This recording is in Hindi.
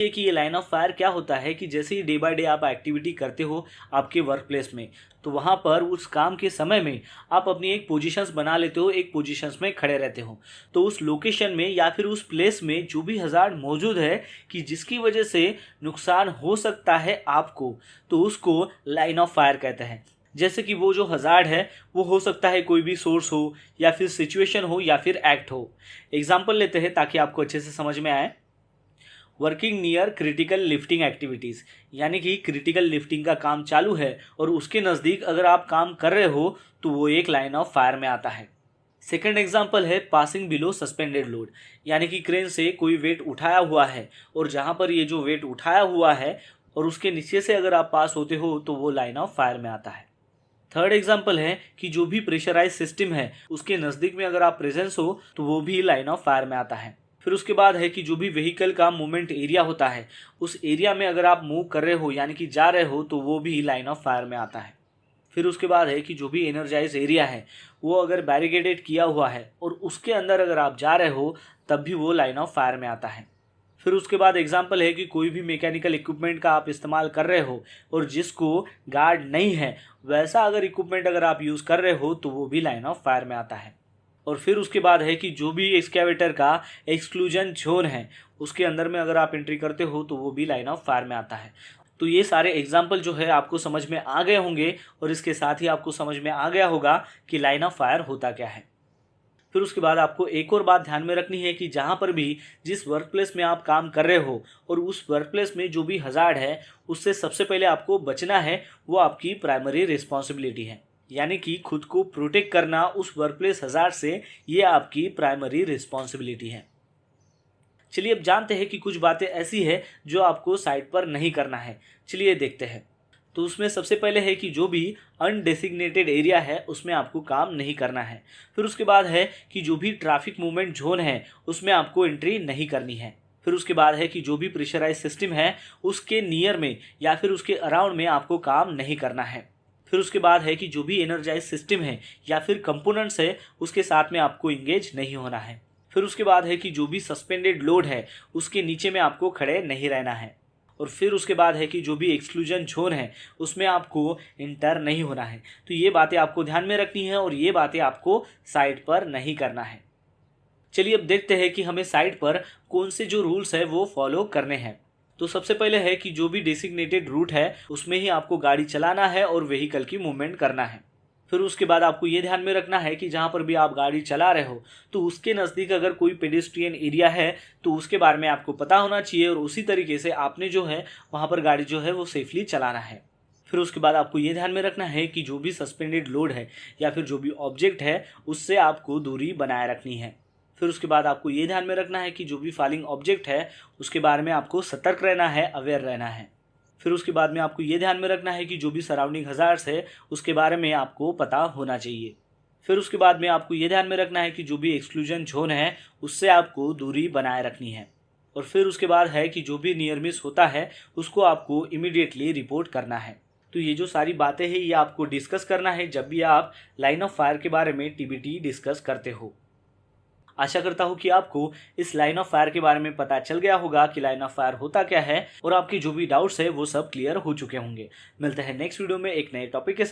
कि ये लाइन ऑफ फायर क्या होता है कि जैसे ही डे बाय डे आप एक्टिविटी करते हो आपके वर्क प्लेस में, तो वहाँ पर उस काम के समय में आप अपनी एक पोजीशंस बना लेते हो, एक पोजीशंस में खड़े रहते हो। तो उस लोकेशन में या फिर उस प्लेस में जो भी हज़ार्ड मौजूद है कि जिसकी वजह से नुकसान हो सकता है आपको, तो उसको लाइन ऑफ फायर कहते हैं। जैसे कि वो जो हज़ार्ड है वो हो सकता है कोई भी सोर्स हो या फिर सिचुएशन हो या फिर एक्ट हो। एग्जाम्पल लेते हैं ताकि आपको अच्छे से समझ में आए। Working near critical lifting activities, यानी कि क्रिटिकल लिफ्टिंग का काम चालू है और उसके नज़दीक अगर आप काम कर रहे हो तो वो एक लाइन ऑफ फायर में आता है। सेकेंड एग्जाम्पल है पासिंग बिलो सस्पेंडेड लोड, यानी कि क्रेन से कोई वेट उठाया हुआ है और जहाँ पर ये जो वेट उठाया हुआ है और उसके नीचे से अगर आप पास होते हो तो वो लाइन ऑफ फायर में आता है। थर्ड एग्जाम्पल है कि जो भी प्रेशराइज सिस्टम है उसके नज़दीक में अगर आप प्रेजेंस हो तो वो भी लाइन ऑफ फायर में आता है। फिर उसके बाद है कि जो भी व्हीकल का मूवमेंट एरिया होता है उस एरिया में अगर आप मूव कर रहे हो यानी कि जा रहे हो तो वो भी लाइन ऑफ फायर में आता है। फिर उसके बाद है कि जो भी एनर्जाइज एरिया है वो अगर बैरिकेडेड किया हुआ है और उसके अंदर अगर आप जा रहे हो तब भी वो लाइन ऑफ फायर में आता है। फिर उसके बाद एग्जाम्पल है कि कोई भी मैकेनिकल इक्विपमेंट का आप इस्तेमाल कर रहे हो और जिसको गार्ड नहीं है वैसा अगर इक्विपमेंट अगर आप यूज़ कर रहे हो तो वो भी लाइन ऑफ फायर में आता है। और फिर उसके बाद है कि जो भी एक्सकेवेटर का एक्सक्लूजन जोन है उसके अंदर में अगर आप एंट्री करते हो तो वो भी लाइन ऑफ फायर में आता है। तो ये सारे एग्जाम्पल जो है आपको समझ में आ गए होंगे और इसके साथ ही आपको समझ में आ गया होगा कि लाइन ऑफ फायर होता क्या है। फिर उसके बाद आपको एक और बात ध्यान में रखनी है कि जहाँ पर भी जिस वर्क प्लेस में आप काम कर रहे हो और उस वर्क प्लेस में जो भी हज़ार्ड है उससे सबसे पहले आपको बचना है, वो आपकी प्राइमरी रिस्पॉन्सिबिलिटी है। यानी कि खुद को प्रोटेक्ट करना उस वर्क प्लेस हज़ार्ड से, ये आपकी प्राइमरी रिस्पॉन्सिबिलिटी है। चलिए अब जानते हैं कि कुछ बातें ऐसी है जो आपको साइट पर नहीं करना है। चलिए देखते हैं। तो उसमें सबसे पहले है कि जो भी अनडेसिग्नेटेड एरिया है उसमें आपको काम नहीं करना है। फिर उसके बाद है कि जो भी ट्रैफिक मूवमेंट जोन है उसमें आपको एंट्री नहीं करनी है। फिर उसके बाद है कि जो भी प्रेशराइज सिस्टम है उसके नियर में या फिर उसके अराउंड में आपको काम नहीं करना है। फिर उसके बाद है कि जो भी एनर्जाइज सिस्टम है या फिर कंपोनेंट्स है उसके साथ में आपको इंगेज नहीं होना है। फिर उसके बाद है कि जो भी सस्पेंडेड लोड है उसके नीचे में आपको खड़े नहीं रहना है। और फिर उसके बाद है कि जो भी एक्सक्लूजन जोन है उसमें आपको इंटर नहीं होना है। तो ये बातें आपको ध्यान में रखनी है और ये बातें आपको साइट पर नहीं करना है। चलिए अब देखते हैं कि हमें साइट पर कौन से जो रूल्स है वो फॉलो करने हैं। तो सबसे पहले है कि जो भी डेसिग्नेटेड रूट है उसमें ही आपको गाड़ी चलाना है और व्हीकल की मूवमेंट करना है। फिर उसके बाद आपको ये ध्यान में रखना है कि जहाँ पर भी आप गाड़ी चला रहे हो तो उसके नज़दीक अगर कोई पेडेस्ट्रियन एरिया है तो उसके बारे में आपको पता होना चाहिए और उसी तरीके से आपने जो है वहाँ पर गाड़ी जो है वो सेफली चलाना है। फिर उसके बाद आपको ये ध्यान में रखना है कि जो भी सस्पेंडेड लोड है या फिर जो भी ऑब्जेक्ट है उससे आपको दूरी बनाए रखनी है। फिर उसके बाद आपको ये ध्यान में रखना है कि जो भी फॉलिंग ऑब्जेक्ट है उसके बारे में आपको सतर्क रहना है, अवेयर रहना है। फिर उसके बाद में आपको ये ध्यान में रखना है कि जो भी सराउंडिंग हज़ार्ड्स है उसके बारे में आपको पता होना चाहिए। फिर उसके बाद में आपको ये ध्यान में रखना है कि जो भी एक्सक्लूजन जोन है उससे आपको दूरी बनाए रखनी है। और फिर उसके बाद है कि जो भी नियर मिस होता है उसको आपको इमीडिएटली रिपोर्ट करना है। तो ये जो सारी बातें हैं ये आपको डिस्कस करना है जब भी आप लाइन ऑफ फायर के बारे में टीबीटी डिस्कस करते हो। आशा करता हूँ कि आपको इस लाइन ऑफ फायर के बारे में पता चल गया होगा कि लाइन ऑफ फायर होता क्या है और आपके जो भी डाउट्स है वो सब क्लियर हो चुके होंगे। मिलते हैं नेक्स्ट वीडियो में एक नए टॉपिक के साथ।